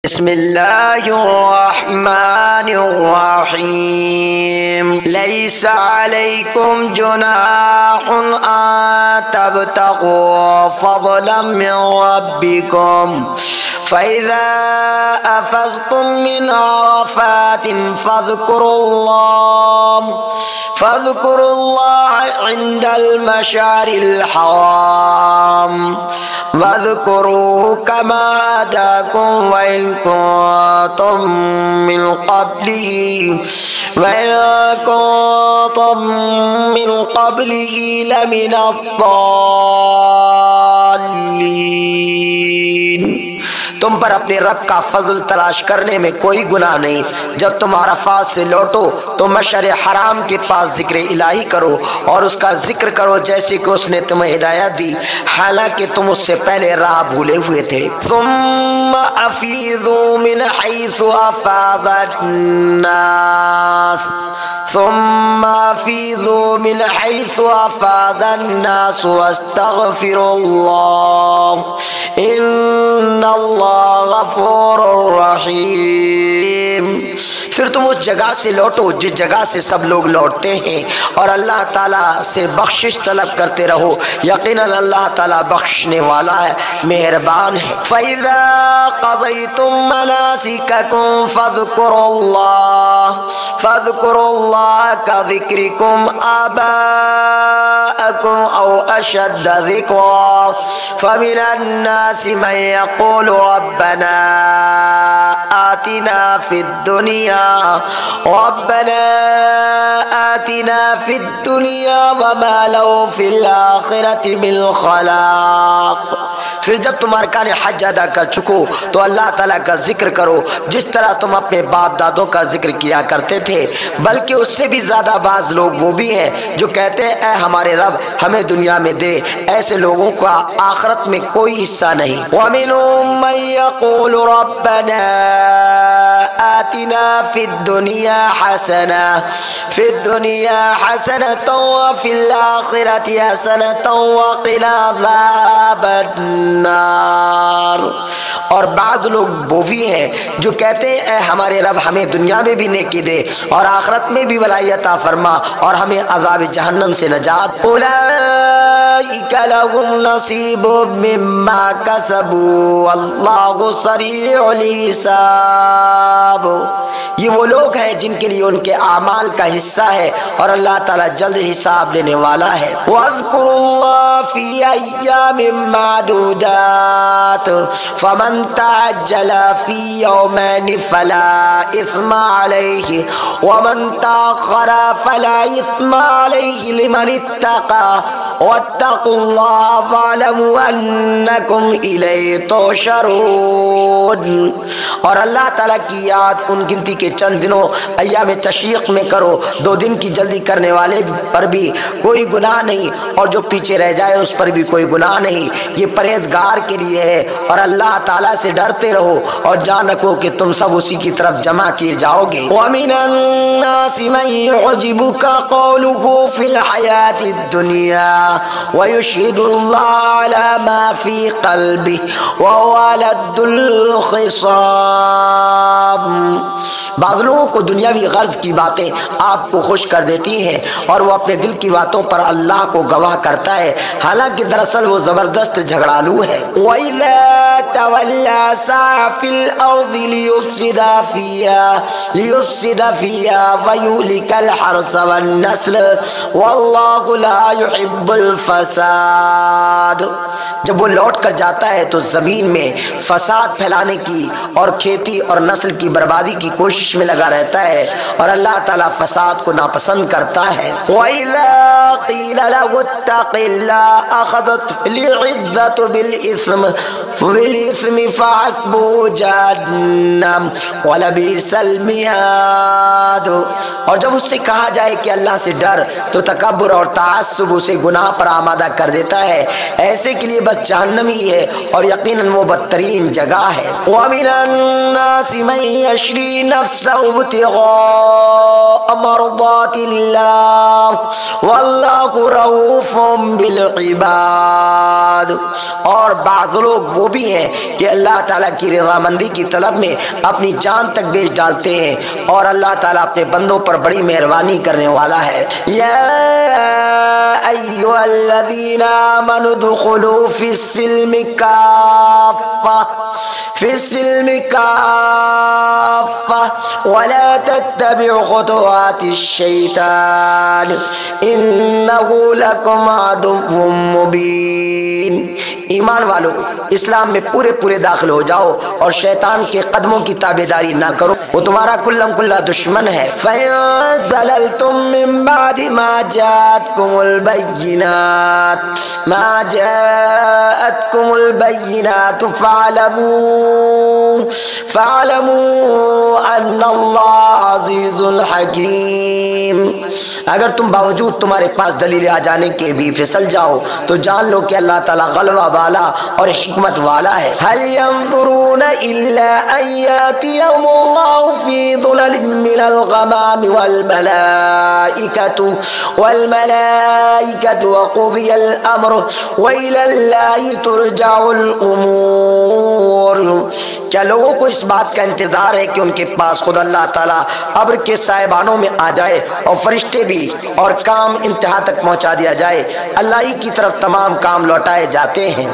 بسم اللہ الرحمن الرحیم لیس علیکم جناح ان تبتغوا فضلا من ربکم فإذا أفضتم من عرفات فاذكروا الله عند المشعر الحرام واذكروه كما هداكم وإن كنتم من قبله لمن الضالين۔ تم پر اپنے رب کا فضل تلاش کرنے میں کوئی گناہ نہیں۔ جب تم عرفات سے لوٹو تو مشعر حرام کے پاس ذکر الہی کرو اور اس کا ذکر کرو جیسے کہ اس نے تمہیں ہدایت دی، حالانکہ تم اس سے پہلے راہ بھولے ہوئے تھے۔ ثم افیضوا من حیث افاض الناس واستغفروا اللہ ان اللہ غفور رحیم۔ پھر تم اس جگہ سے لوٹو جس جگہ سے سب لوگ لوٹتے ہیں اور اللہ تعالیٰ سے بخشش طلب کرتے رہو، یقیناً اللہ تعالیٰ بخشنے والا ہے، مہربان ہے۔ فَإِذَا قَضَيْتُم مَّنَاسِكَكُمْ فَاذْكُرُوا اللَّهَ كَذِكْرِكُمْ آبَاءَكُمْ أَوْ أَشَدَّ ذِكْرًا فَمِنَ النَّاسِ مَن يَقُولُ رَبَّنَا آتِنَا فِي الدُّنْيَا وَمَا لَهُ فِي الْآخِرَةِ مِنْ خَلَاقٍ۔ پھر جب تم ارکان حج ادا کر چکو تو اللہ تعالیٰ کا ذکر کرو جس طرح تم اپنے باپ دادوں کا ذکر کیا کرتے تھے، بلکہ اس سے بھی زیادہ بعض لوگ وہ بھی ہیں جو کہتے ہیں اے ہمارے رب ہمیں دنیا میں دے، ایسے لوگوں کا آخرت میں کوئی حصہ نہیں۔ وَمِنْهُمْ مَنْ يَقُولُ رَبَّنَا آتِنَا فِي الدُّنْيَا حَسَنَةً وَفِي الْآخِرَةِ حَسَنَةً وَقِنَا عَذَابَ النَّارِ۔ اور بعض لوگ وہ بھی ہیں جو کہتے ہیں اے ہمارے رب ہمیں دنیا میں بھی نیکی دے اور آخرت میں بھی بھلائی عطا فرما اور ہمیں عذاب جہنم سے نجات۔ اولئک لهم نصیب مما کسبوا واللہ سریع الحساب۔ یہ وہ لوگ ہیں جن کے لیے ان کے اعمال کا حصہ ہے اور اللہ تعالیٰ جلد حساب لینے والا ہے۔ وَاذْكُرُوا اللَّهَ فِي أَيَّامٍ مَّعْدُودَاتٍ فَمَن تَعَجَّلَ فِي يَوْمَيْنِ فَلَا إِثْمَ عَلَيْهِ وَمَن تَأَخَّرَ فَلَا إِثْمَ عَلَيْهِ لِمَنِ اتَّقَىٰ وَاتَّقُوا اللَّهَ وَاعْلَمُوا أَنَّكُمْ إِلَيْهِ تُحْشَرُونَ۔ اور اللہ تعالیٰ کی یاد ان گنتی کے چند دنوں ایام تشریق میں کرو، 2 دن کی جلدی کرنے والے پر بھی کوئی گناہ نہیں اور جو پیچھے رہ جائے اس پر بھی کوئی گناہ نہیں، یہ پرہیزگار کے لیے ہے۔ اور اللہ تعالیٰ سے ڈرتے رہو اور جان رکھو کہ تم سب اسی کی طرف جمع کیے جاؤ گے۔ وَمِنَ النَّاسِ مَن يُعْجِبُكَ قَوْلُهُ فِي الْحَيَاةِ الدُّنْيَا وَيُشْهِدُ اللَّهَ عَلَى مَا فِي قَلْبِهِ وَهُوَ أَلَدُّ الْخِصَامِ۔ بعض لوگوں کو دنیاوی غرض کی باتیں آپ کو خوش کر دیتی ہیں اور وہ اپنے دل کی باتوں پر اللہ کو گواہ کرتا ہے، حالانکہ دراصل وہ زبردست جھگڑالو ہے۔ وَإِذَا تَوَلَّى سَعَى فِي الْأَرْضِ لِيُفْسِدَ فِيهَا وَيُهْلِكَ الْحَرْثَ وَالنَّسْلَ وَاللَّهُ لَا يُحِبُّ الْفَسَادَ۔ جب وہ لوٹ کر جاتا ہے تو زمین میں فساد پھیلانے کی اور کھیتی اور نسل کی بربادی کی کوشش میں لگا رہتا ہے اور اللہ تعالیٰ فساد کو ناپسند کرتا ہے۔ وَإِذَا قِيلَ لَهُ اتَّقِ اللَّهَ أَخَذَتْهُ الْعِزَّةُ بِالْإِثْمِ فَحَسْبُهُ جَهَنَّمُ وَلَبِئْسَ الْمِهَادُ۔ اور جب اس سے کہا جائے کہ اللہ سے ڈر تو تکبر اور تعصب اسے گناہ پر آمادہ کر دیتا ہے، ایسے کے لیے بس جہنم ہی ہے اور یقیناً وہ بدترین جگہ ہے۔ وَمِنَ النَّاسِ مَن يَشْرِي نَفْسَهُ ابْتِغَاءَ مرضات اللہ واللہ رؤوف بالعباد۔ اور بعض لوگ وہ بھی ہیں کہ اللہ تعالیٰ کی رضامندی کی طلب میں اپنی جان تک بیچ ڈالتے ہیں، اور اللہ تعالیٰ اپنے بندوں پر بڑی مہربانی کرنے والا ہے۔ یا ایھا الذین آمنوا ادخلوا فی السلم کافۃ ولا تتبعوا خطوات الشیطان انہ لکم عدو مبین۔ ایمان والو، اسلام میں پورے داخل ہو جاؤ اور شیطان کے قدموں کی تابعداری نہ کرو، وہ تمہارا کلم کلا دشمن ہے۔ فَإِن زَلَلْتُم مِّن بَعْدِ مَا جَاءَتْكُمُ الْبَيِّنَاتُ فَاعْلَمُوا أَنَّ اللَّهَ عَزِيزٌ حَكِيمٌ۔ اگر تم باوجود تمہارے پاس دلیل آ جانے کے بھی پھسل جاؤ تو جان لو کہ اللہ تعالیٰ غلبہ والا اور حکمت والا ہے۔ هل ينظرون إلا أن يأتيهم الله في ظلل من الغمام والملائكة وقضي الأمر وإلى الله ترجع الأمور۔ کیا لوگوں کو اس بات کا انتظار ہے کہ ان کے پاس خود اللہ تعالیٰ ابر کے سائبانوں میں آ جائے اور فرشتے بھی، اور کام انتہا تک پہنچا دیا جائے؟ اللہ ہی کی طرف تمام کام لوٹائے جاتے ہیں۔